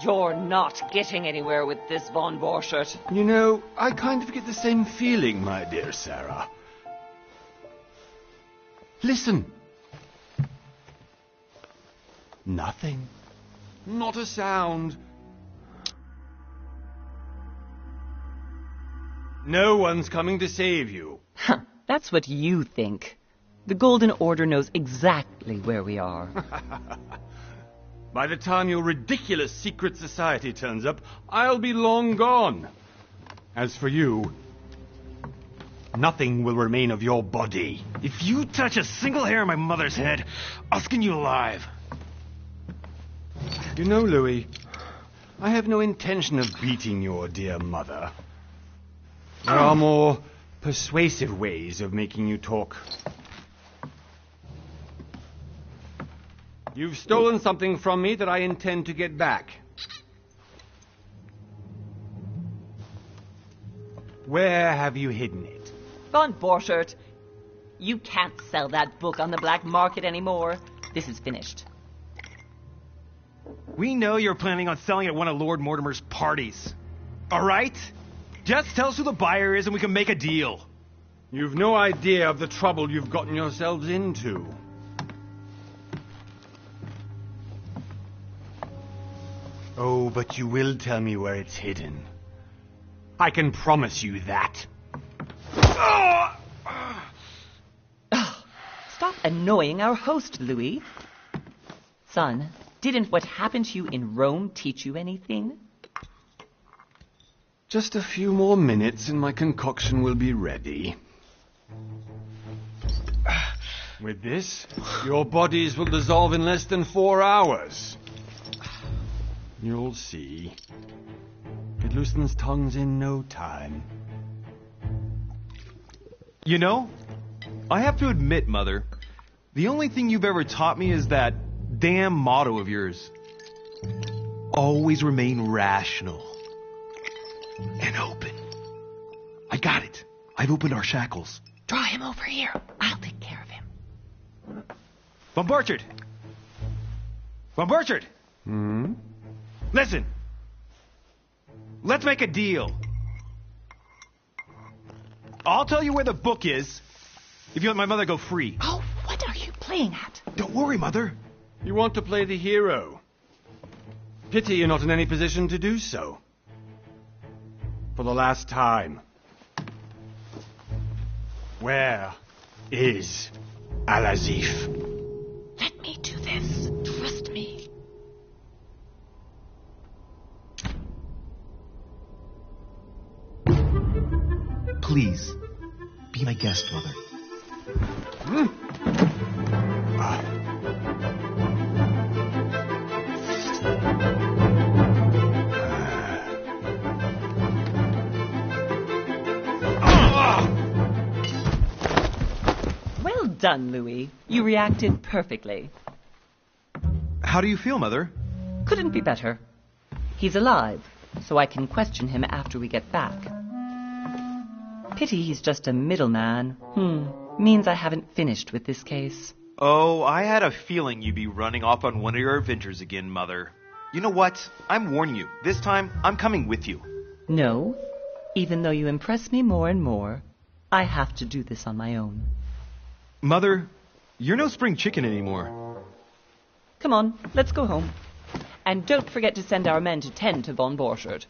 You're not getting anywhere with this, von Borchert. You know, I kind of get the same feeling, my dear Sarah. Listen. Nothing. Not a sound. No one's coming to save you. Huh, that's what you think. The Golden Order knows exactly where we are. By the time your ridiculous secret society turns up, I'll be long gone. As for you, nothing will remain of your body. If you touch a single hair on my mother's head, I'll skin you alive. You know, Louis, I have no intention of beating your dear mother. There are more persuasive ways of making you talk. You've stolen something from me that I intend to get back. Where have you hidden it? Von Borchert, you can't sell that book on the black market anymore. This is finished. We know you're planning on selling at one of Lord Mortimer's parties. All right? Just tell us who the buyer is and we can make a deal. You've no idea of the trouble you've gotten yourselves into. Oh, but you will tell me where it's hidden. I can promise you that. Stop annoying our host, Louis. Son, didn't what happened to you in Rome teach you anything? Just a few more minutes and my concoction will be ready. With this, your bodies will dissolve in less than 4 hours. You'll see. It loosens tongues in no time. You know, I have to admit, Mother, the only thing you've ever taught me is that damn motto of yours. Always remain rational. And open. I got it. I've opened our shackles. Draw him over here. I'll take care of him. Von Borchert! Von Borchert! Hmm? Listen. Let's make a deal. I'll tell you where the book is if you let my mother go free. Oh, what are you playing at? Don't worry, Mother. You want to play the hero. Pity you're not in any position to do so. For the last time. Where is Al-Azif? Let me do this. Trust me. Please, be my guest, Mother. Well done, Louis. You reacted perfectly. How do you feel, Mother? Couldn't be better. He's alive, so I can question him after we get back. Pity he's just a middleman. Means I haven't finished with this case. Oh, I had a feeling you'd be running off on one of your adventures again, Mother. You know what? I'm warning you. This time, I'm coming with you. No. Even though you impress me more and more, I have to do this on my own. Mother, you're no spring chicken anymore. Come on, let's go home. And don't forget to send our men to tend to von Borchert.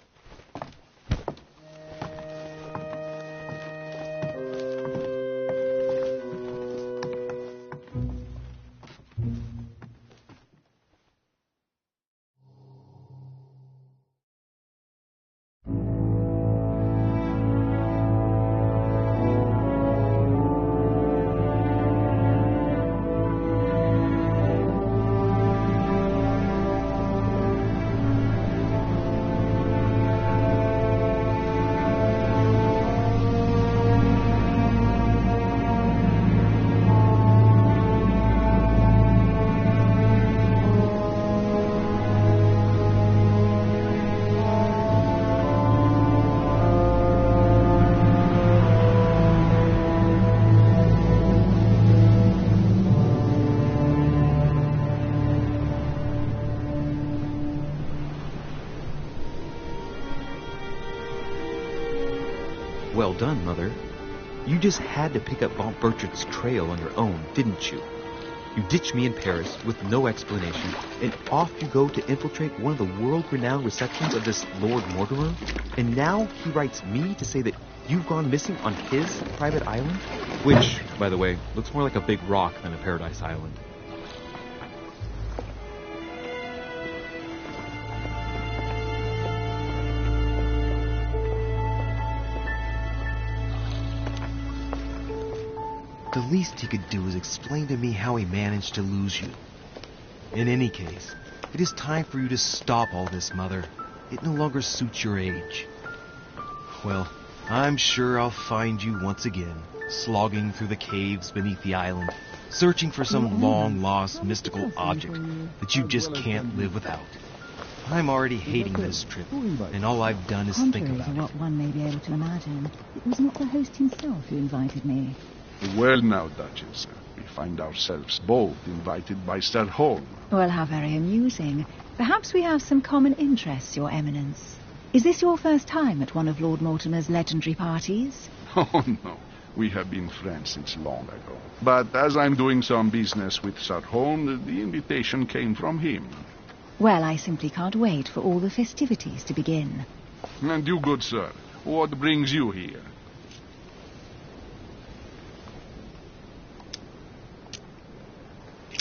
Well done, Mother. You just had to pick up Bob Bertrand's trail on your own, didn't you? You ditched me in Paris with no explanation, and off you go to infiltrate one of the world-renowned receptions of this Lord Mortimer? And now he writes me to say that you've gone missing on his private island? Which, by the way, looks more like a big rock than a paradise island. The least he could do is explain to me how he managed to lose you. In any case, it is time for you to stop all this, Mother. It no longer suits your age. Well, I'm sure I'll find you once again, slogging through the caves beneath the island, searching for some long-lost mystical object that you just can't live without. I'm already hating this trip, and all I've done is think about it. What one may be able to imagine, it was not the host himself who invited me. Well now, Duchess, we find ourselves both invited by Sir Holm. Well, how very amusing. Perhaps we have some common interests, Your Eminence. Is this your first time at one of Lord Mortimer's legendary parties? Oh, no. We have been friends since long ago. But as I'm doing some business with Sir Holm, the invitation came from him. Well, I simply can't wait for all the festivities to begin. And you, good sir, what brings you here?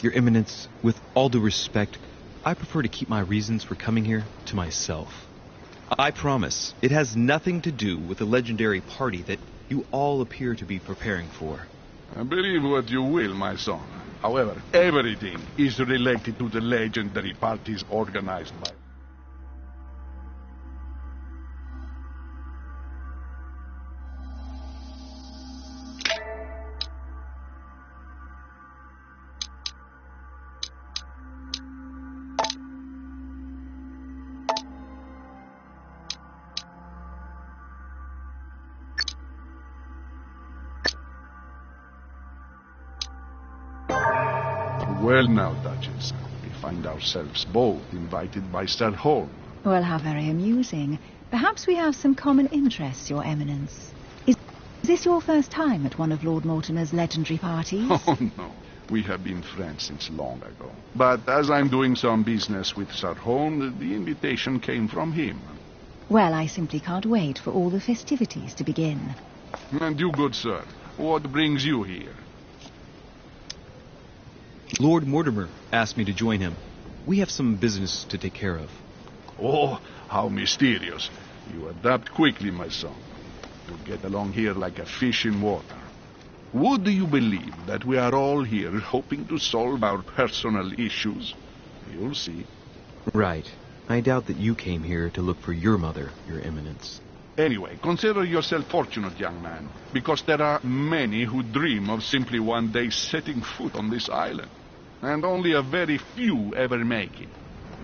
Your Eminence, with all due respect, I prefer to keep my reasons for coming here to myself. I promise, it has nothing to do with the legendary party that you all appear to be preparing for. Believe what you will, my son. However, everything is related to the legendary parties organized by... Well now, Duchess, we find ourselves both invited by Sir Holm. Well, how very amusing. Perhaps we have some common interests, Your Eminence. Is this your first time at one of Lord Mortimer's legendary parties? Oh, no. We have been friends since long ago. But as I'm doing some business with Sir Holm, the invitation came from him. Well, I simply can't wait for all the festivities to begin. And you, good sir, what brings you here? Lord Mortimer asked me to join him. We have some business to take care of. Oh, how mysterious. You adapt quickly, my son. You get along here like a fish in water. Would you believe that we are all here hoping to solve our personal issues? You'll see. Right. I doubt that you came here to look for your mother, Your Eminence. Anyway, consider yourself fortunate, young man, because there are many who dream of simply one day setting foot on this island, and only a very few ever make it.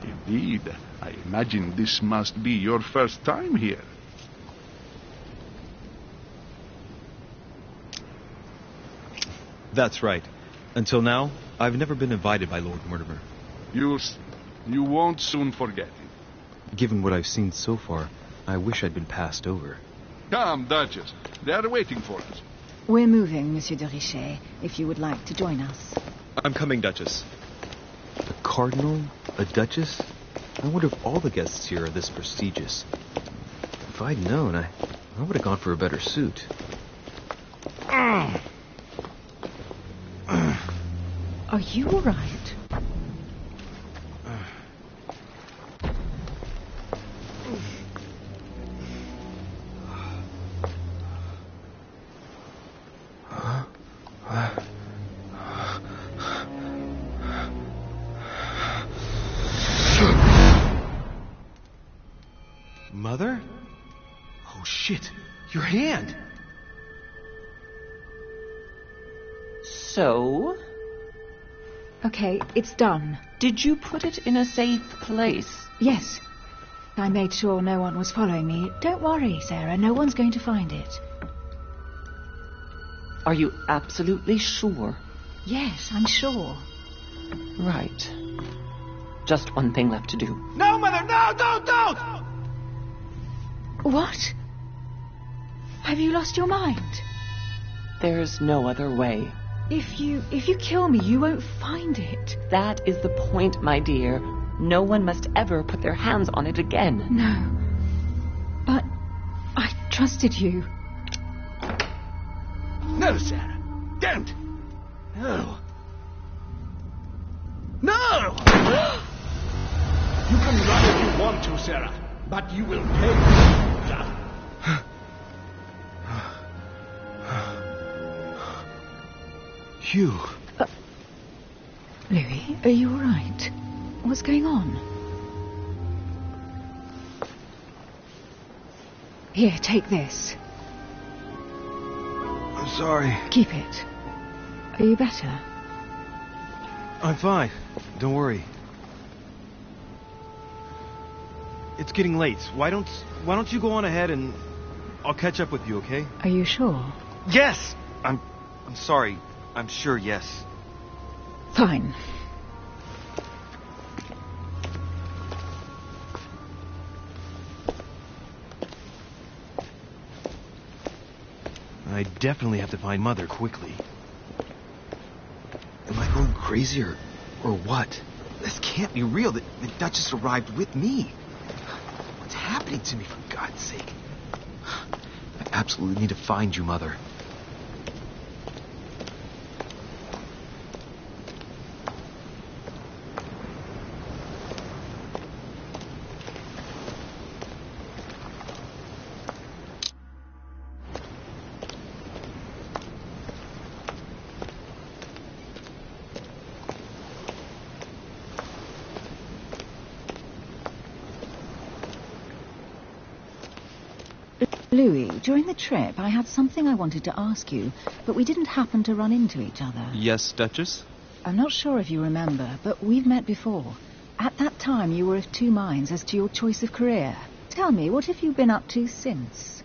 Indeed, I imagine this must be your first time here. That's right. Until now, I've never been invited by Lord Mortimer. You won't soon forget it. Given what I've seen so far, I wish I'd been passed over. Come, Duchess. They are waiting for us. We're moving, Monsieur de Richet, if you would like to join us. I'm coming, Duchess. A cardinal? A duchess? I wonder if all the guests here are this prestigious. If I'd known, I would have gone for a better suit. Are you all right? Mother? Oh, shit. Your hand! So? Okay, it's done. Did you put it in a safe place? Yes. I made sure no one was following me. Don't worry, Sarah. No one's going to find it. Are you absolutely sure? Yes, I'm sure. Right. Just one thing left to do. No, Mother! No, don't! What? Have you lost your mind? There's no other way. If you kill me, you won't find it. That is the point, my dear. No one must ever put their hands on it again. No. But I trusted you. No, Sarah. Don't. No. No! You can run if you want to, Sarah, but you will pay. Hugh. Louis, are you all right? What's going on? Here, take this. I'm sorry. Keep it. Are you better? I'm fine. Don't worry. It's getting late. Why don't you go on ahead and I'll catch up with you, okay? Are you sure? Yes! I'm sorry. I'm sure, yes. Fine. I definitely have to find Mother quickly. Am I going crazy or what? This can't be real. The Duchess arrived with me. What's happening to me, for God's sake? I absolutely need to find you, Mother. Louis, during the trip, I had something I wanted to ask you, but we didn't happen to run into each other. Yes, Duchess? I'm not sure if you remember, but we've met before. At that time, you were of two minds as to your choice of career. Tell me, what have you been up to since?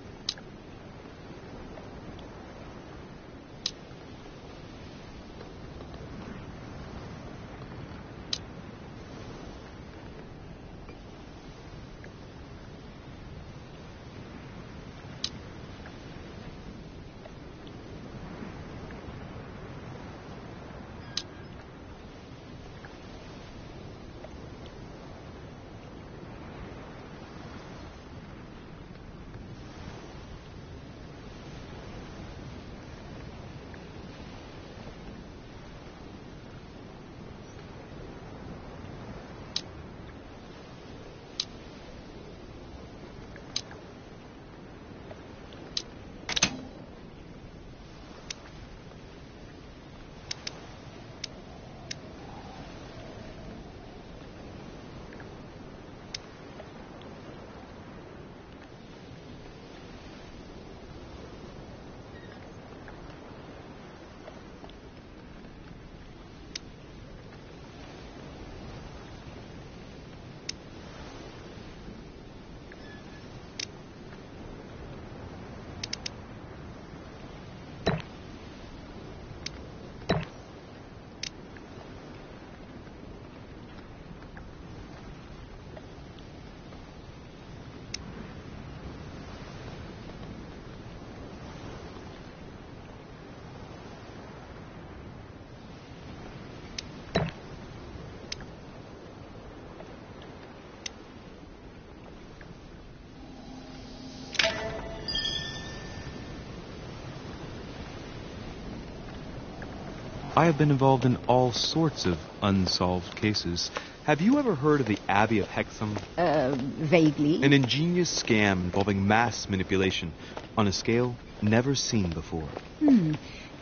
I have been involved in all sorts of unsolved cases. Have you ever heard of the Abbey of Hexham? Vaguely. An ingenious scam involving mass manipulation on a scale never seen before.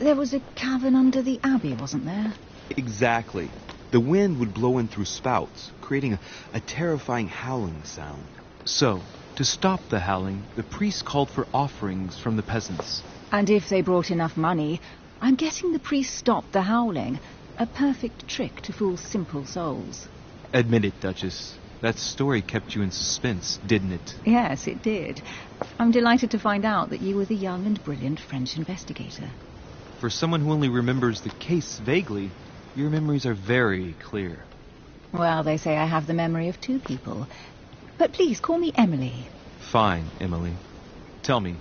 There was a cavern under the abbey, wasn't there? Exactly. The wind would blow in through spouts, creating a terrifying howling sound. So, to stop the howling, the priest called for offerings from the peasants. And if they brought enough money, I'm guessing the priest stopped the howling. A perfect trick to fool simple souls. Admit it, Duchess. That story kept you in suspense, didn't it? Yes, it did. I'm delighted to find out that you were the young and brilliant French investigator. For someone who only remembers the case vaguely, your memories are very clear. Well, they say I have the memory of two people. But please, call me Emily. Fine, Emily. Tell me,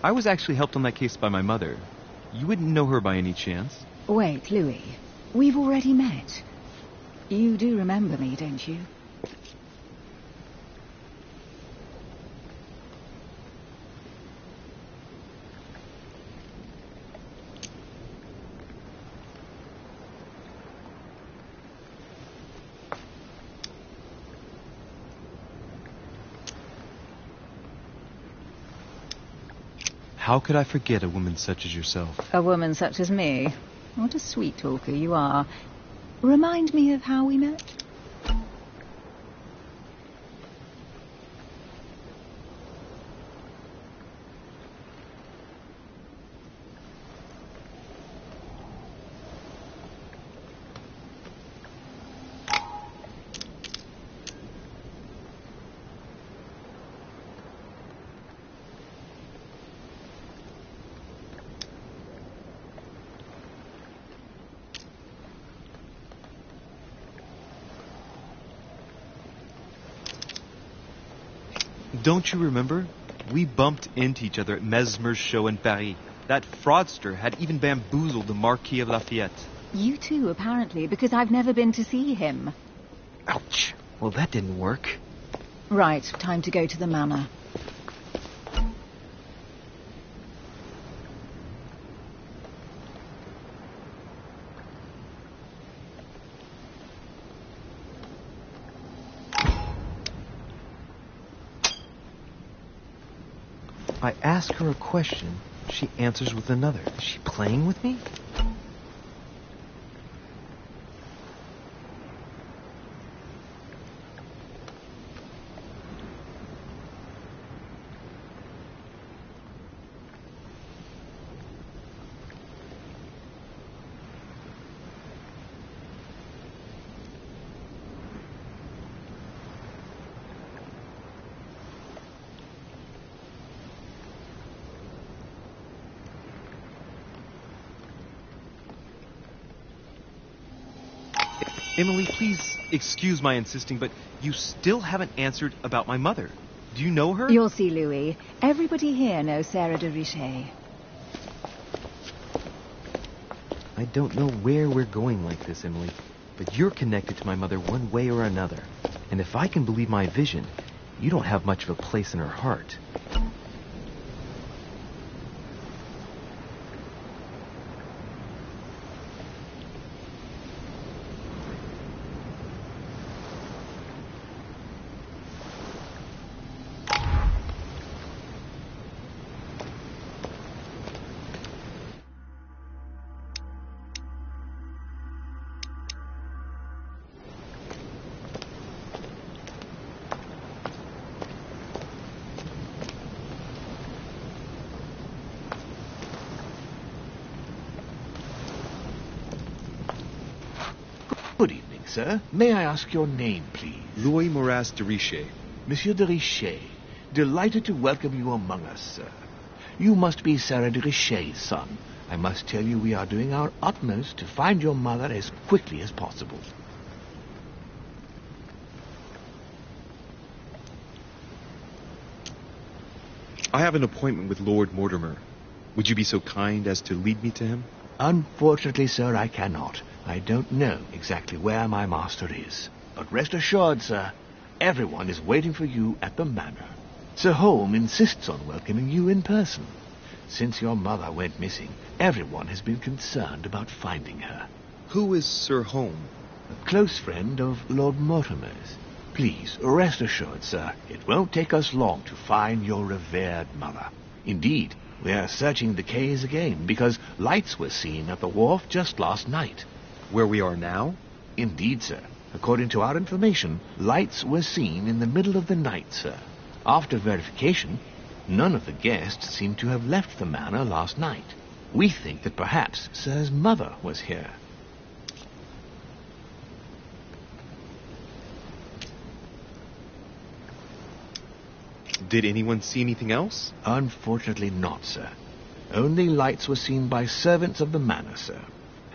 I was actually helped on that case by my mother. You wouldn't know her by any chance? Wait, Louis. We've already met. You do remember me, don't you? How could I forget a woman such as yourself? A woman such as me? What a sweet talker you are. Remind me of how we met? Don't you remember? We bumped into each other at Mesmer's show in Paris. That fraudster had even bamboozled the Marquis of Lafayette. You too, apparently, because I've never been to see him. Ouch. Well, that didn't work. Right, time to go to the manor. I ask her a question, she answers with another. Is she playing with me? Emily, please excuse my insisting, but you still haven't answered about my mother. Do you know her? You'll see, Louis. Everybody here knows Sarah de Richet. I don't know where we're going like this, Emily, but you're connected to my mother one way or another. And if I can believe my vision, you don't have much of a place in her heart. Good evening, sir. May I ask your name, please? Louis Moras de Richet. Monsieur de Richet. Delighted to welcome you among us, sir. You must be Sarah de Richet's son. I must tell you we are doing our utmost to find your mother as quickly as possible. I have an appointment with Lord Mortimer. Would you be so kind as to lead me to him? Unfortunately, sir, I cannot. I don't know exactly where my master is. But rest assured, sir, everyone is waiting for you at the manor. Sir Holm insists on welcoming you in person. Since your mother went missing, everyone has been concerned about finding her. Who is Sir Holm? A close friend of Lord Mortimer's. Please, rest assured, sir, it won't take us long to find your revered mother. Indeed, we are searching the quays again, because lights were seen at the wharf just last night. Where we are now? Indeed, sir. According to our information, lights were seen in the middle of the night, sir. After verification, none of the guests seem to have left the manor last night. We think that perhaps Sir's mother was here. Did anyone see anything else? Unfortunately not, sir. Only lights were seen by servants of the manor, sir.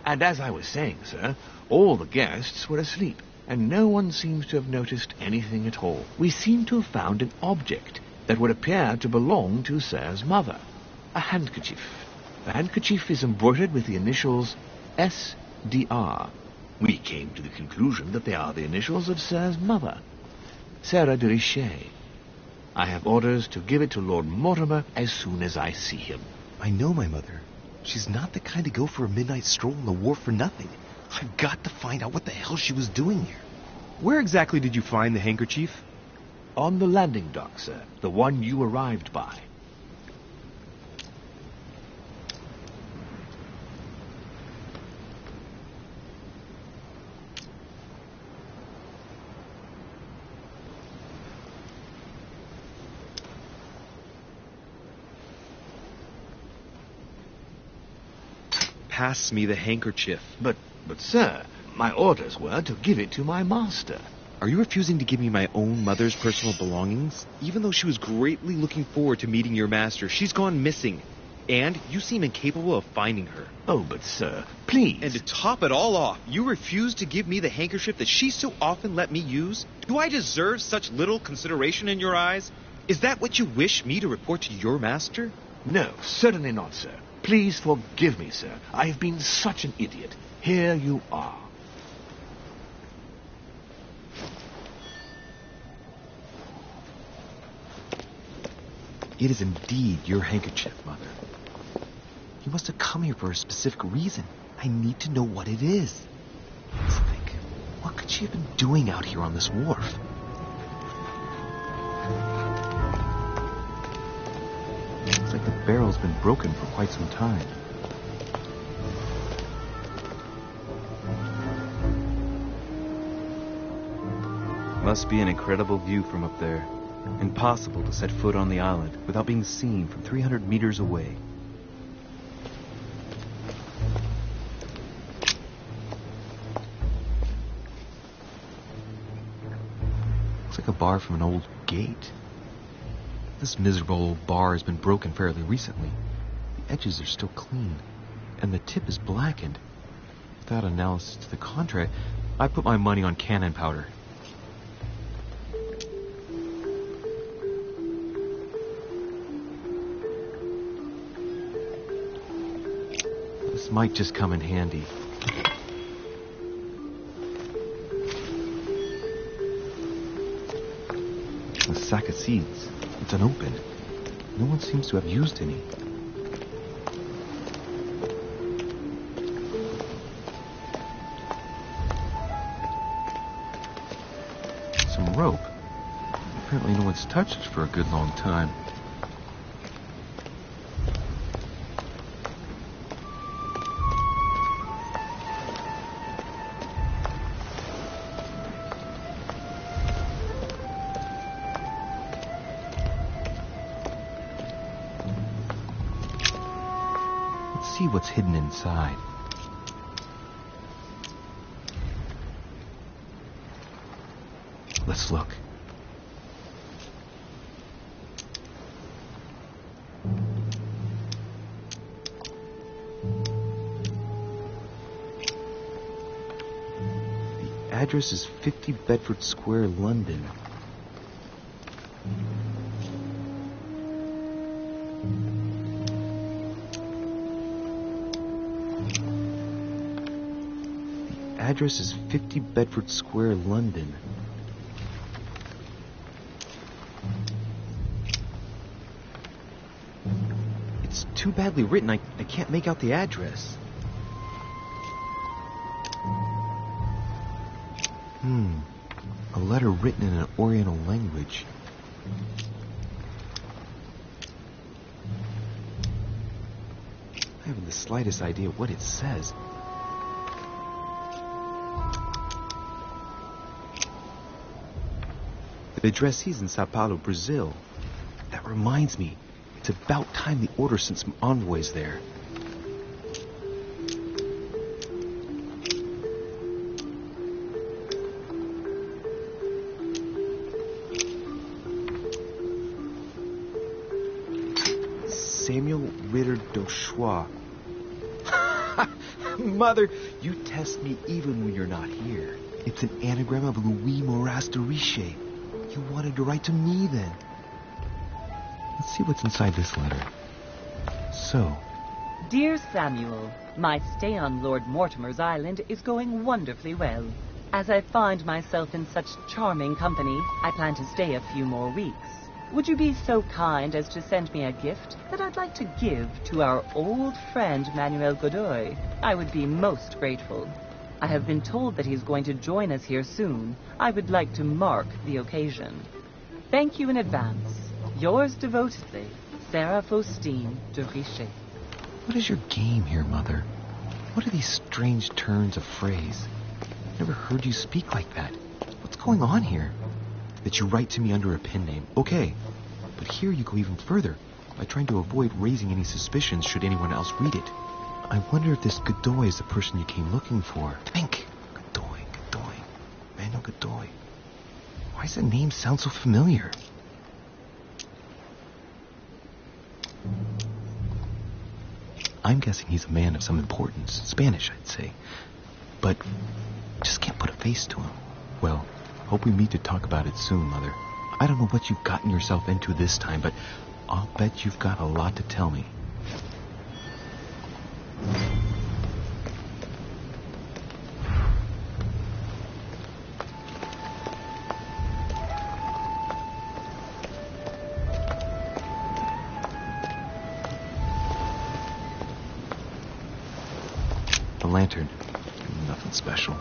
And as I was saying, sir, all the guests were asleep, and no one seems to have noticed anything at all. We seem to have found an object that would appear to belong to Sir's mother. a handkerchief. The handkerchief is embroidered with the initials S.D.R. We came to the conclusion that they are the initials of Sir's mother, Sarah de Richet. I have orders to give it to Lord Mortimer as soon as I see him. I know my mother. She's not the kind to go for a midnight stroll on the wharf for nothing. I've got to find out what the hell she was doing here. Where exactly did you find the handkerchief? On the landing dock, sir. The one you arrived by. Pass me the handkerchief. But sir, my orders were to give it to my master. Are you refusing to give me my own mother's personal belongings? Even though she was greatly looking forward to meeting your master, she's gone missing. And you seem incapable of finding her. Oh, but sir, please. And to top it all off, you refuse to give me the handkerchief that she so often let me use? Do I deserve such little consideration in your eyes? Is that what you wish me to report to your master? No, certainly not, sir. Please forgive me, sir. I have been such an idiot. Here you are. It is indeed your handkerchief, Mother. You must have come here for a specific reason. I need to know what it is. Let's think. What could she have been doing out here on this wharf? Looks like the barrel's been broken for quite some time. Must be an incredible view from up there. Impossible to set foot on the island without being seen from 300 meters away. Looks like a bar from an old gate. This miserable old bar has been broken fairly recently. The edges are still clean, and the tip is blackened. Without analysis to the contrary, I put my money on cannon powder. This might just come in handy. A sack of seeds. It's unopened. No one seems to have used any. Some rope. Apparently no one's touched it for a good long time. See what's hidden inside. Let's look. The address is 50 Bedford Square, London. Address is 50 Bedford Square, London. It's too badly written, I can't make out the address. A letter written in an Oriental language. I haven't the slightest idea what it says. The addressee's in Sao Paulo, Brazil. That reminds me, it's about time the order sent some envoys there. Samuel Ritter d'Auchois. Mother, you test me even when you're not here. It's an anagram of Louis Moras de Richet. You wanted to write to me then. Let's see what's inside this letter. So? Dear Samuel, my stay on Lord Mortimer's island is going wonderfully well. As I find myself in such charming company, I plan to stay a few more weeks. Would you be so kind as to send me a gift that I'd like to give to our old friend Manuel Godoy? I would be most grateful. I have been told that he's going to join us here soon. I would like to mark the occasion. Thank you in advance. Yours devotedly, Sarah Faustine de Richet. What is your game here, Mother? What are these strange turns of phrase? Never heard you speak like that. What's going on here? That you write to me under a pen name, okay. But here you go even further, by trying to avoid raising any suspicions should anyone else read it. I wonder if this Godoy is the person you came looking for. Think! Godoy. Manuel Godoy. Why does that name sound so familiar? I'm guessing he's a man of some importance. Spanish, I'd say. But just can't put a face to him. Well, hope we meet to talk about it soon, Mother. I don't know what you've gotten yourself into this time, but I'll bet you've got a lot to tell me. The lantern. Nothing special.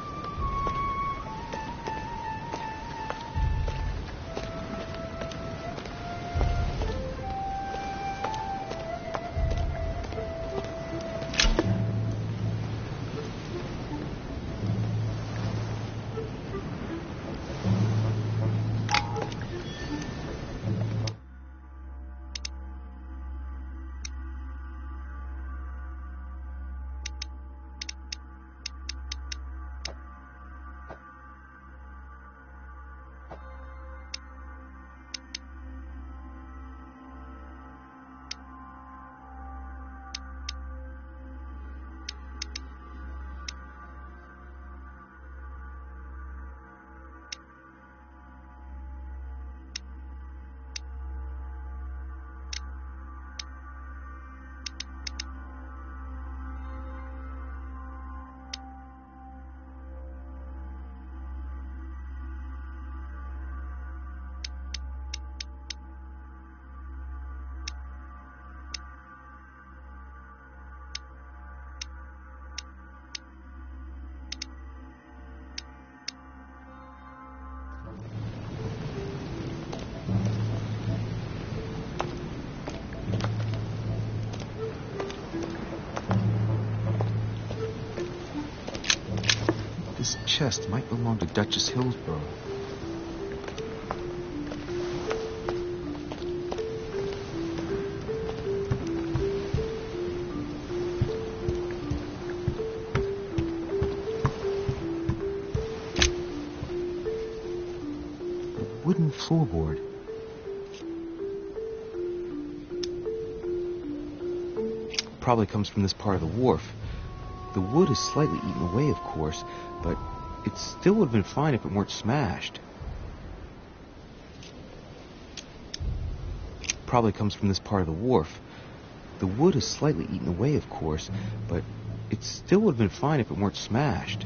This chest might belong to Duchess Hillsborough. A wooden floorboard. Probably comes from this part of the wharf. The wood is slightly eaten away, of course, but it still would have been fine if it weren't smashed. Probably comes from this part of the wharf. The wood is slightly eaten away, of course, but it still would have been fine if it weren't smashed.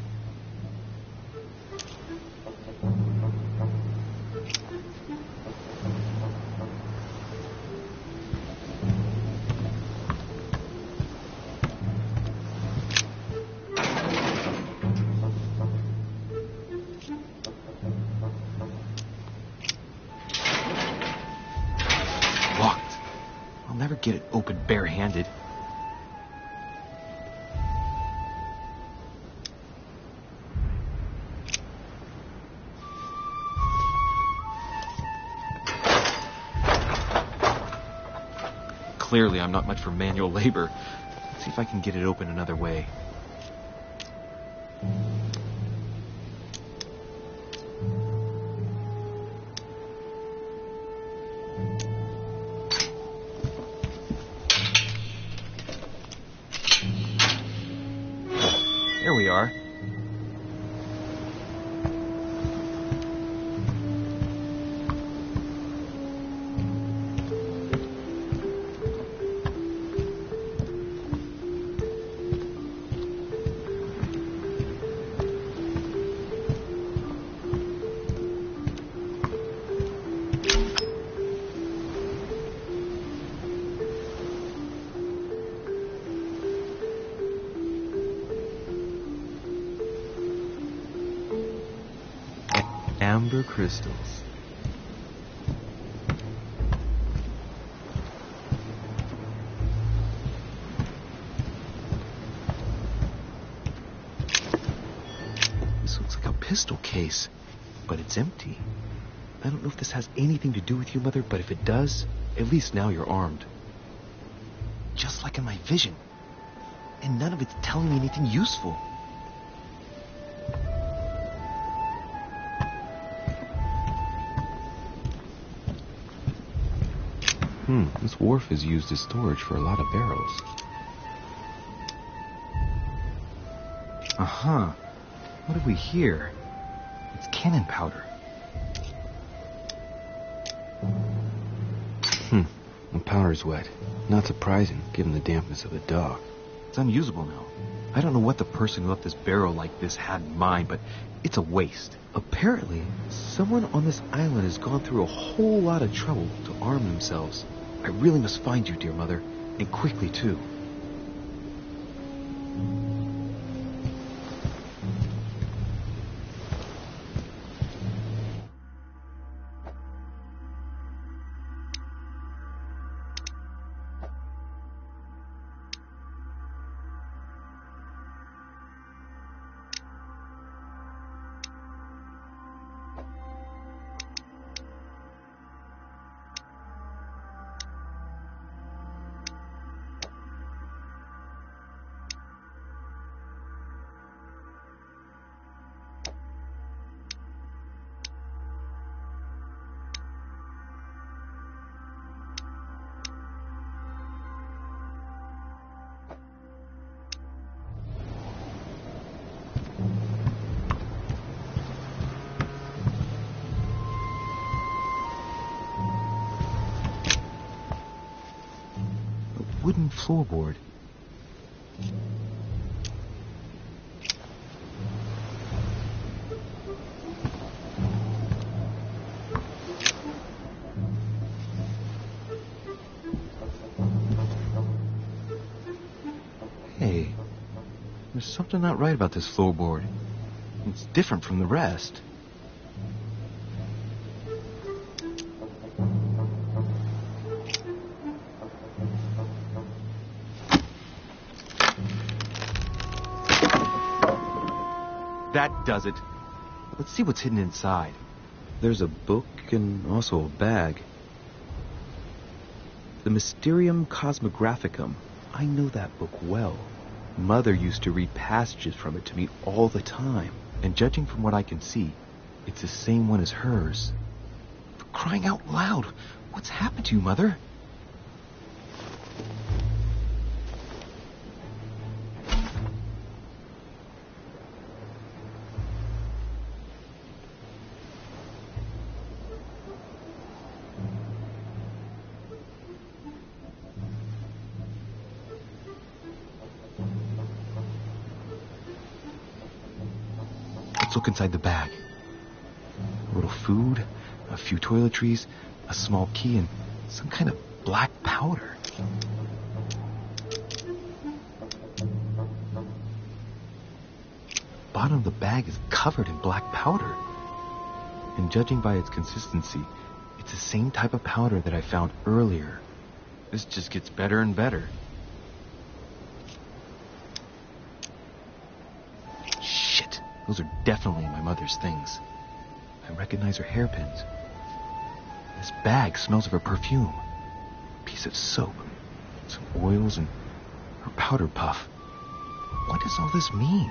Get it open barehanded. Clearly, I'm not much for manual labor. Let's see if I can get it open another way. There we are. Amber crystals. This looks like a pistol case, but it's empty. I don't know if this has anything to do with you, Mother, but if it does, at least now you're armed. Just like in my vision. And none of it's telling me anything useful. This wharf is used as storage for a lot of barrels. Uh-huh. What have we here? It's cannon powder. The powder's wet. Not surprising, given the dampness of the dock. It's unusable now. I don't know what the person who left this barrel like this had in mind, but it's a waste. Apparently, someone on this island has gone through a whole lot of trouble to arm themselves. I really must find you, dear Mother, and quickly, too. Wooden floorboard. Hey, there's something not right about this floorboard. It's different from the rest. That does it. Let's see what's hidden inside. There's a book and also a bag. The Mysterium Cosmographicum. I know that book well. Mother used to read passages from it to me all the time. And judging from what I can see, it's the same one as hers. For crying out loud, what's happened to you, Mother? Look inside the bag. A little food, a few toiletries, a small key, and some kind of black powder. The bottom of the bag is covered in black powder. And judging by its consistency, it's the same type of powder that I found earlier. This just gets better and better. Those are definitely my mother's things. I recognize her hairpins. This bag smells of her perfume. A piece of soap, some oils, and her powder puff. What does all this mean?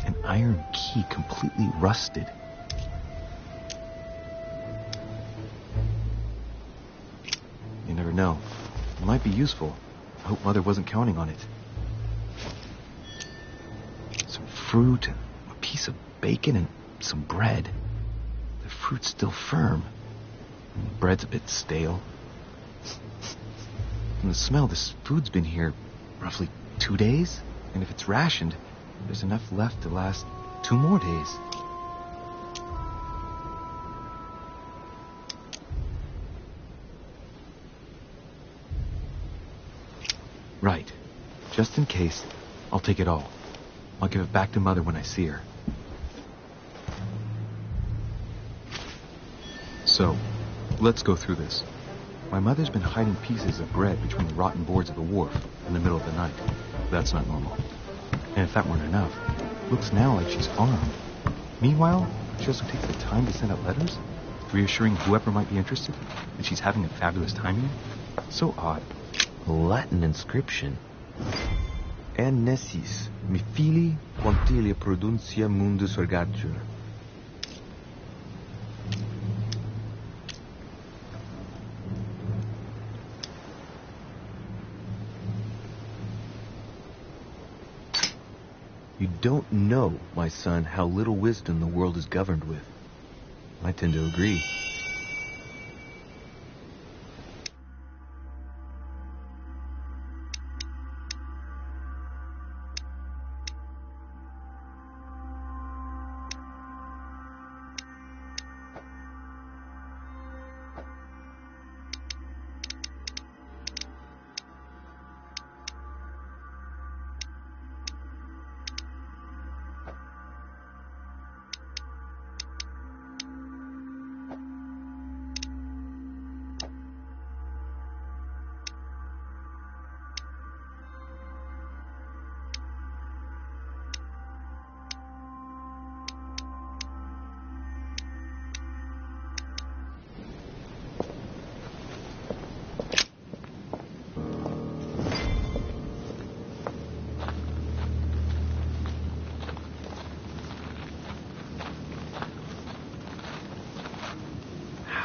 An iron key completely rusted. You never know. It might be useful. I hope Mother wasn't counting on it. Some fruit, a piece of bacon, and some bread. The fruit's still firm. And the bread's a bit stale. From the smell, this food's been here roughly 2 days. And if it's rationed, there's enough left to last 2 more days. Right. Just in case, I'll take it all. I'll give it back to Mother when I see her. So, let's go through this. My mother's been hiding pieces of bread between the rotten boards of the wharf in the middle of the night. That's not normal. And if that weren't enough, looks now like she's armed. Meanwhile, she also takes the time to send out letters, reassuring whoever might be interested that she's having a fabulous time here. So odd. A Latin inscription. En nessis, mi fili quantilia produncia mundus ergatur. You don't know, my son, how little wisdom the world is governed with. I tend to agree.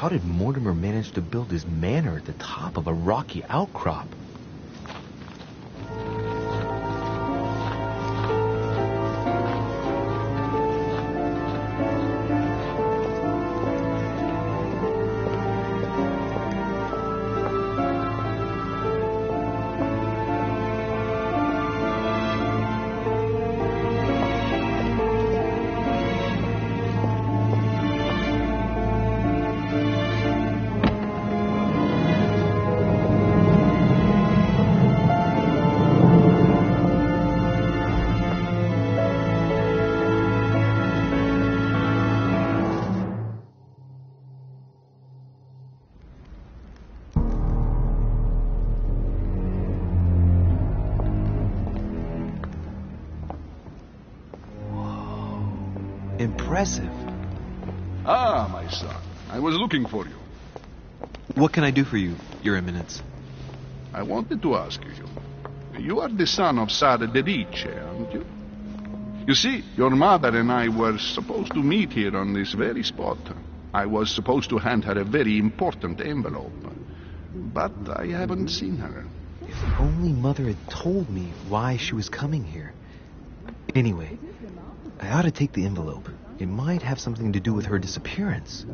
How did Mortimer manage to build his manor at the top of a rocky outcrop? Impressive. Ah, my son. I was looking for you. What can I do for you, Your Eminence? I wanted to ask you. You are the son of Sara Dedice, aren't you? You see, your mother and I were supposed to meet here on this very spot. I was supposed to hand her a very important envelope. But I haven't seen her. If only Mother had told me why she was coming here. Anyway, I ought to take the envelope. It might have something to do with her disappearance.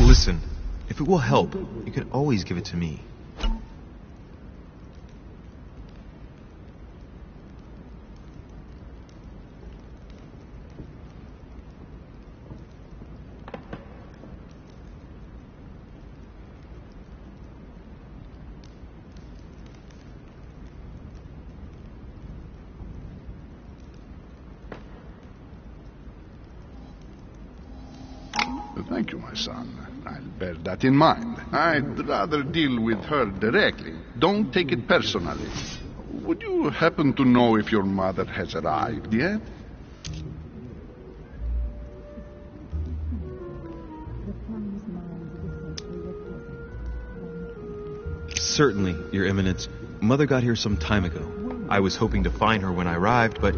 Listen, if it will help, you can always give it to me. Thank you, my son. I'll bear that in mind. I'd rather deal with her directly. Don't take it personally. Would you happen to know if your mother has arrived yet? Certainly, Your Eminence. Mother got here some time ago. I was hoping to find her when I arrived, but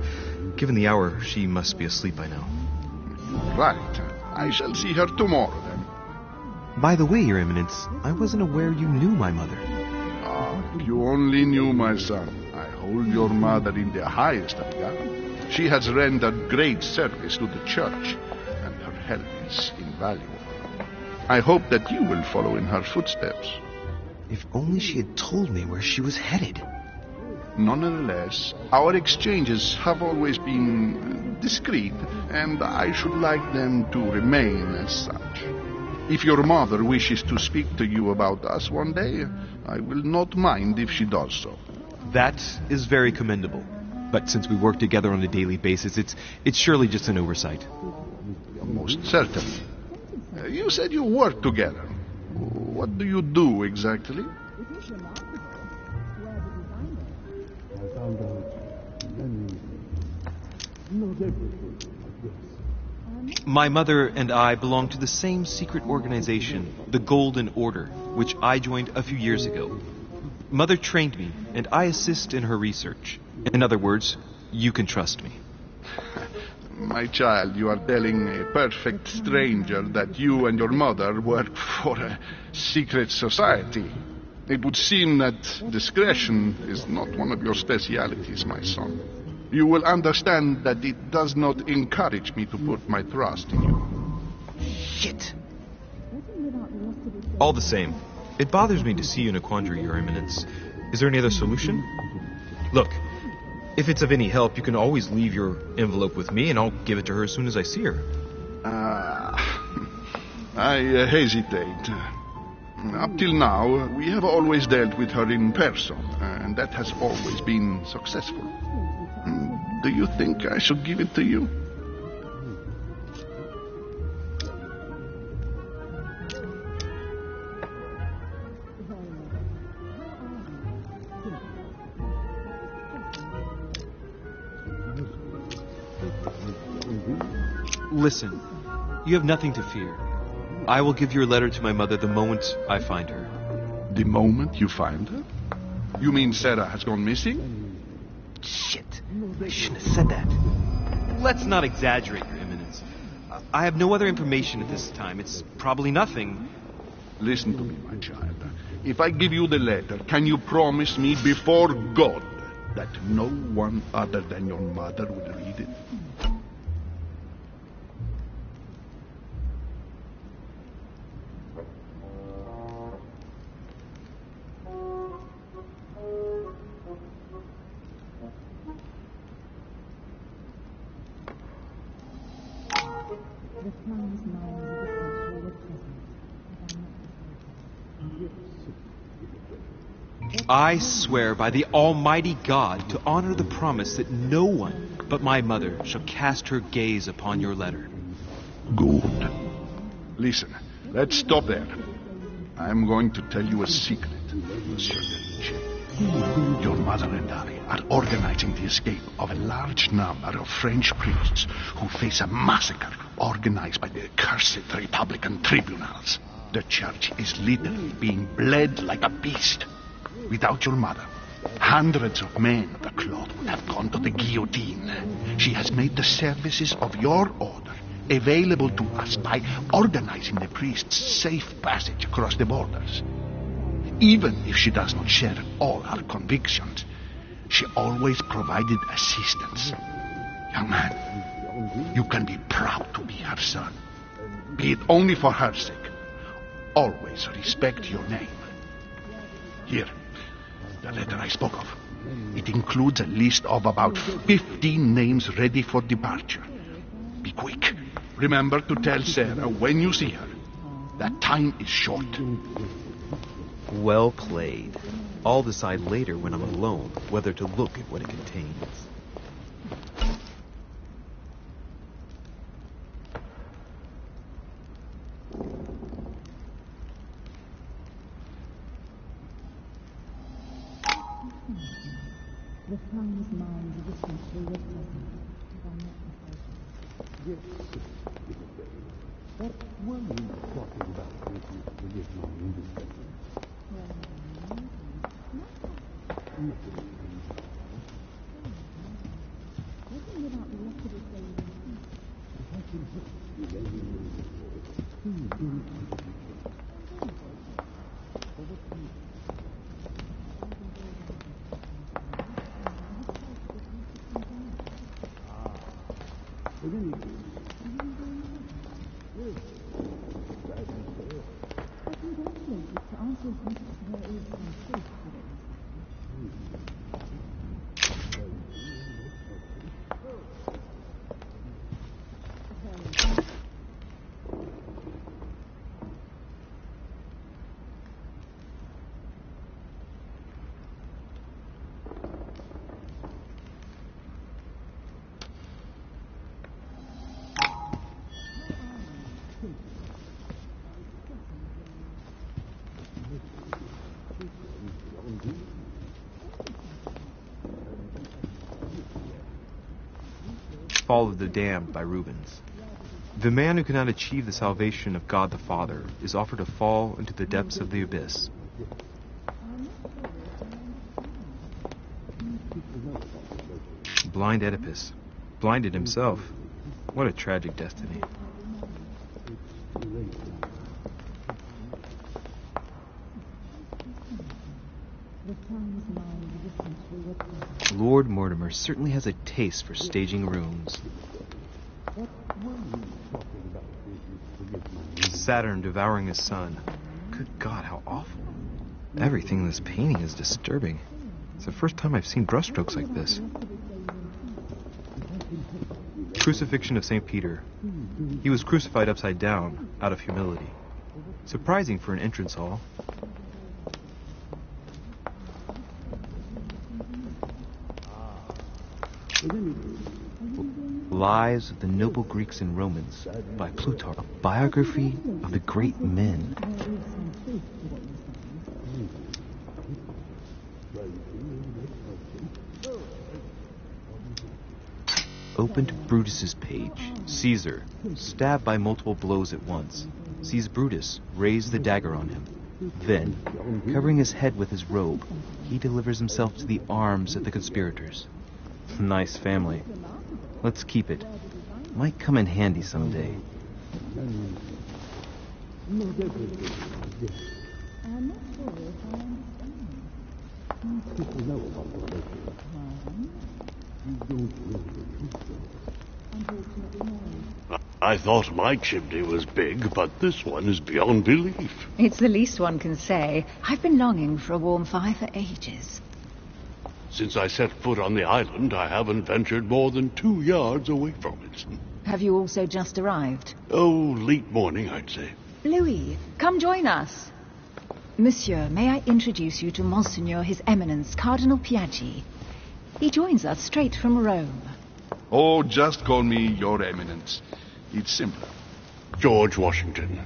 given the hour, she must be asleep by now. Right. I shall see her tomorrow, then. By the way, Your Eminence, I wasn't aware you knew my mother. Ah, if you only knew, my son. I hold your mother in the highest regard. She has rendered great service to the church, and her help is invaluable. I hope that you will follow in her footsteps. If only she had told me where she was headed. Nonetheless, our exchanges have always been discreet, and I should like them to remain as such. If your mother wishes to speak to you about us one day, I will not mind if she does so. That is very commendable. But since we work together on a daily basis, it's surely just an oversight. Most certainly. You said you work together. What do you do exactly? My mother and I belong to the same secret organization, the Golden Order, which I joined a few years ago. Mother trained me, and I assist in her research. In other words, you can trust me. My child, you are telling a perfect stranger that you and your mother work for a secret society. It would seem that discretion is not one of your specialities, my son. You will understand that it does not encourage me to put my trust in you. Shit! All the same, it bothers me to see you in a quandary, Your Eminence. Is there any other solution? Look, if it's of any help, you can always leave your envelope with me, and I'll give it to her as soon as I see her. I hesitate. Up till now, we have always dealt with her in person, and that has always been successful. Do you think I should give it to you? Listen, you have nothing to fear. I will give your letter to my mother the moment I find her. The moment you find her? You mean Sarah has gone missing? Shit. I shouldn't have said that. Let's not exaggerate, Your Eminence. I have no other information at this time. It's probably nothing. Listen to me, my child. If I give you the letter, can you promise me before God that no one other than your mother will read it? I swear by the Almighty God to honor the promise that no one but my mother shall cast her gaze upon your letter. Good. Listen, let's stop there. I'm going to tell you a secret, Monsieur Delich. Your mother and I are organizing the escape of a large number of French priests who face a massacre organized by the accursed Republican tribunals. The church is literally being bled like a beast. Without your mother, hundreds of men of the cloth would have gone to the guillotine. She has made the services of your order available to us by organizing the priests' safe passage across the borders. Even if she does not share all our convictions, she always provided assistance. Young man, you can be proud to be her son. Be it only for her sake. Always respect your name. Here, the letter I spoke of. It includes a list of about 15 names ready for departure. Be quick. Remember to tell Sarah when you see her that time is short. Well played. I'll decide later when I'm alone whether to look at what it contains. The sun's mind is essentially your present, if I'm not mistaken. What were you talking about with this non-industry? Fall of the Damned by Rubens. The man who cannot achieve the salvation of God the Father is offered to fall into the depths of the abyss. Blind Oedipus. Blinded himself. What a tragic destiny. Lord Mortimer certainly has a taste for staging rooms. Saturn devouring his son. Good God, how awful. Everything in this painting is disturbing. It's the first time I've seen brushstrokes like this. Crucifixion of St. Peter. He was crucified upside down, out of humility. Surprising for an entrance hall. Lives of the Noble Greeks and Romans by Plutarch, a biography of the great men. Open to Brutus's page. Caesar, stabbed by multiple blows at once, sees Brutus raise the dagger on him. Then, covering his head with his robe, he delivers himself to the arms of the conspirators. Nice family. Let's keep it. Might come in handy someday. I thought my chimney was big, but this one is beyond belief. It's the least one can say. I've been longing for a warm fire for ages. Since I set foot on the island, I haven't ventured more than 2 yards away from it. Have you also just arrived? Oh, late morning, I'd say. Louis, come join us. Monsieur, may I introduce you to Monseigneur His Eminence, Cardinal Piaggi. He joins us straight from Rome. Oh, just call me Your Eminence. It's simple. George Washington,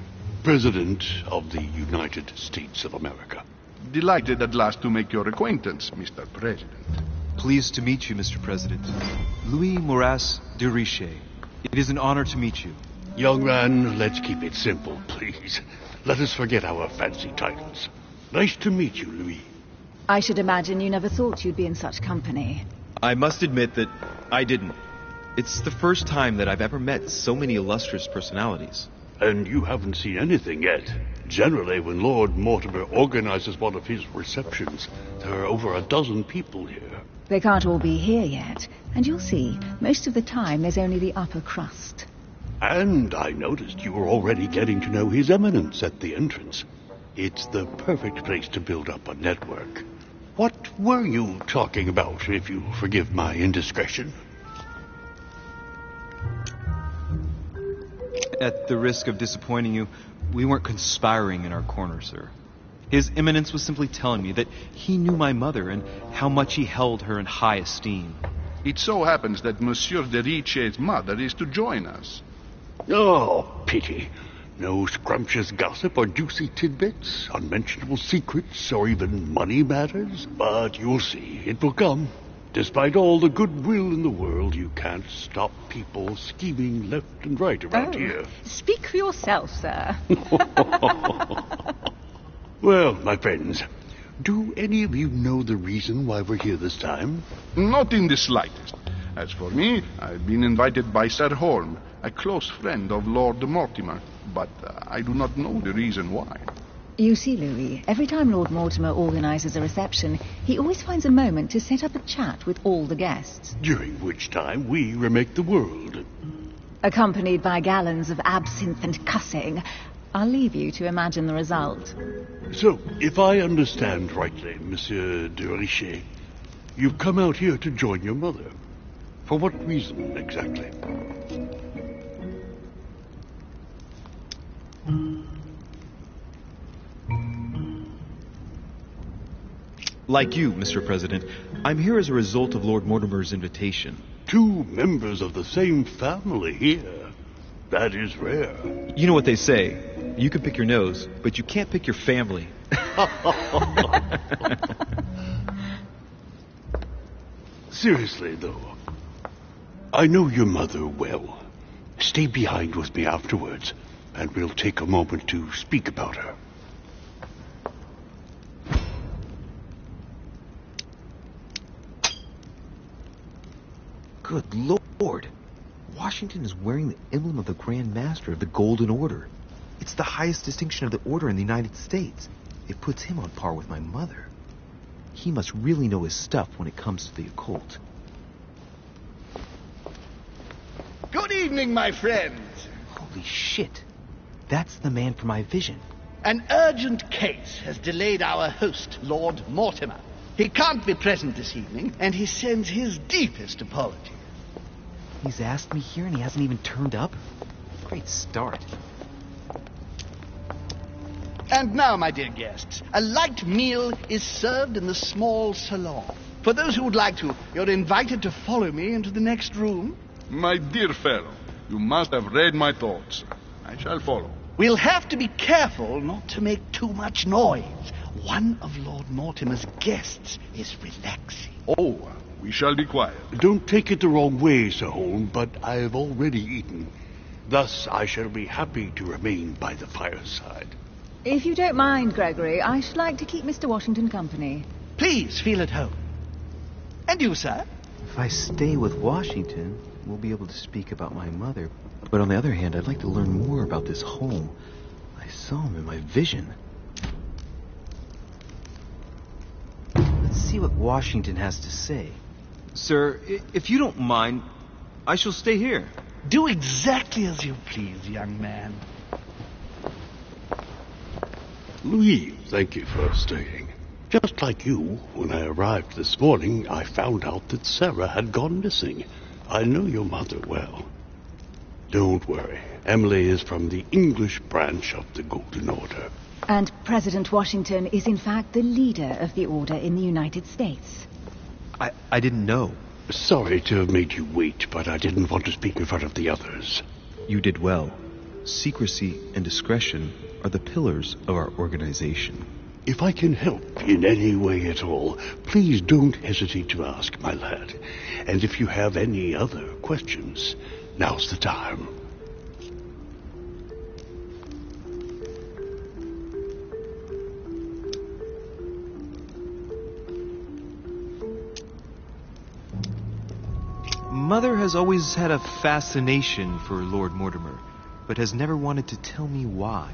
President of the United States of America. Delighted at last to make your acquaintance, Mr. President. Pleased to meet you, Mr. President. Louis Maurice de Richet. It is an honor to meet you. Young man, let's keep it simple, please. Let us forget our fancy titles. Nice to meet you, Louis. I should imagine you never thought you'd be in such company. I must admit that I didn't. It's the first time that I've ever met so many illustrious personalities. And you haven't seen anything yet. Generally, when Lord Mortimer organizes one of his receptions, there are over a dozen people here. They can't all be here yet. And you'll see, most of the time there's only the upper crust. And I noticed you were already getting to know His Eminence at the entrance. It's the perfect place to build up a network. What were you talking about, if you forgive my indiscretion? At the risk of disappointing you, we weren't conspiring in our corner, sir. His Eminence was simply telling me that he knew my mother and how much he held her in high esteem. It so happens that Monsieur de Richet's mother is to join us. Oh, pity. No scrumptious gossip or juicy tidbits, unmentionable secrets, or even money matters. But you'll see, it will come. Despite all the goodwill in the world, you can't stop people scheming left and right around here. Speak for yourself, sir. Well, my friends, do any of you know the reason why we're here this time? Not in the slightest. As for me, I've been invited by Sir Holm, a close friend of Lord Mortimer, but I do not know the reason why. You see, Louis, every time Lord Mortimer organizes a reception, he always finds a moment to set up a chat with all the guests. During which time we remake the world. Accompanied by gallons of absinthe and cussing. I'll leave you to imagine the result. So, if I understand rightly, Monsieur de Richet, you've come out here to join your mother. For what reason, exactly? Like you, Mr. President, I'm here as a result of Lord Mortimer's invitation. 2 members of the same family here. That is rare. You know what they say. You can pick your nose, but you can't pick your family. Seriously, though, I know your mother well. Stay behind with me afterwards, and we'll take a moment to speak about her. Good Lord! Washington is wearing the emblem of the Grand Master of the Golden Order. It's the highest distinction of the Order in the United States. It puts him on par with my mother. He must really know his stuff when it comes to the occult. Good evening, my friends. Holy shit. That's the man for my vision. An urgent case has delayed our host, Lord Mortimer. He can't be present this evening, and he sends his deepest apologies. He's asked me here and he hasn't even turned up? Great start. And now, my dear guests, a light meal is served in the small salon. For those who would like to, you're invited to follow me into the next room. My dear fellow, you must have read my thoughts. I shall follow. We'll have to be careful not to make too much noise. One of Lord Mortimer's guests is relaxing. Oh, we shall be quiet. Don't take it the wrong way, Sir Holmes, but I've already eaten. Thus, I shall be happy to remain by the fireside. If you don't mind, Gregory, I should like to keep Mr. Washington company. Please feel at home. And you, sir? If I stay with Washington, we'll be able to speak about my mother. But on the other hand, I'd like to learn more about this home. I saw him in my vision. Let's see what Washington has to say. Sir, if you don't mind, I shall stay here. Do exactly as you please, young man. Louis, thank you for staying. Just like you, when I arrived this morning, I found out that Sarah had gone missing. I know your mother well. Don't worry. Emily is from the English branch of the Golden Order. And President Washington is in fact the leader of the Order in the United States. I didn't know. Sorry to have made you wait, but I didn't want to speak in front of the others. You did well. Secrecy and discretion are the pillars of our organization. If I can help in any way at all, please don't hesitate to ask, my lad. And if you have any other questions, now's the time. Mother has always had a fascination for Lord Mortimer, but has never wanted to tell me why.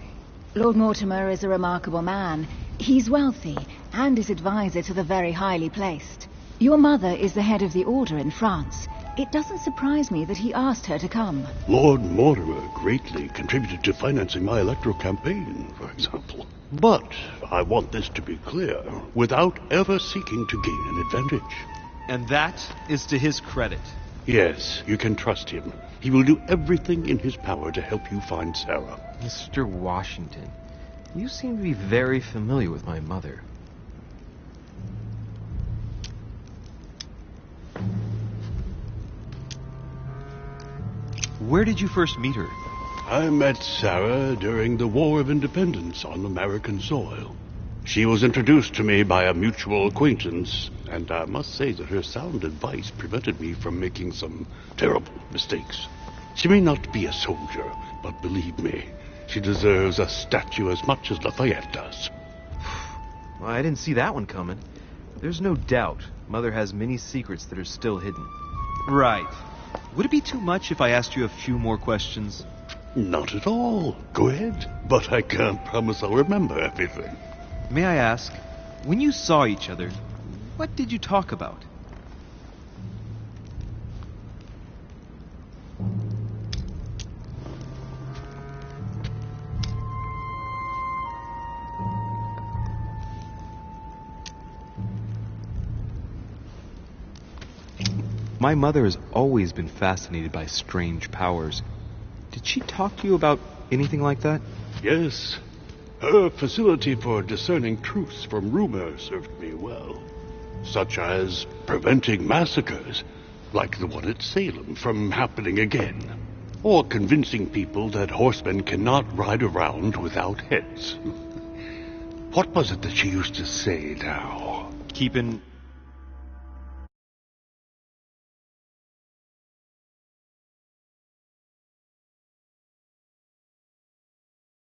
Lord Mortimer is a remarkable man. He's wealthy and is advisor to the very highly placed. Your mother is the head of the Order in France. It doesn't surprise me that he asked her to come. Lord Mortimer greatly contributed to financing my electoral campaign, for example. But I want this to be clear, without ever seeking to gain an advantage. And that is to his credit. Yes, you can trust him. He will do everything in his power to help you find Sarah. Mr. Washington, you seem to be very familiar with my mother. Where did you first meet her? I met Sarah during the War of Independence on American soil. She was introduced to me by a mutual acquaintance, and I must say that her sound advice prevented me from making some terrible mistakes. She may not be a soldier, but believe me, she deserves a statue as much as Lafayette does. Well, I didn't see that one coming. There's no doubt Mother has many secrets that are still hidden. Right. Would it be too much if I asked you a few more questions? Not at all. Go ahead. But I can't promise I'll remember everything. May I ask, when you saw each other, what did you talk about? My mother has always been fascinated by strange powers. Did she talk to you about anything like that? Yes. Her facility for discerning truths from rumor served me well. Such as preventing massacres, like the one at Salem, from happening again. Or convincing people that horsemen cannot ride around without heads. What was it that she used to say now? Keeping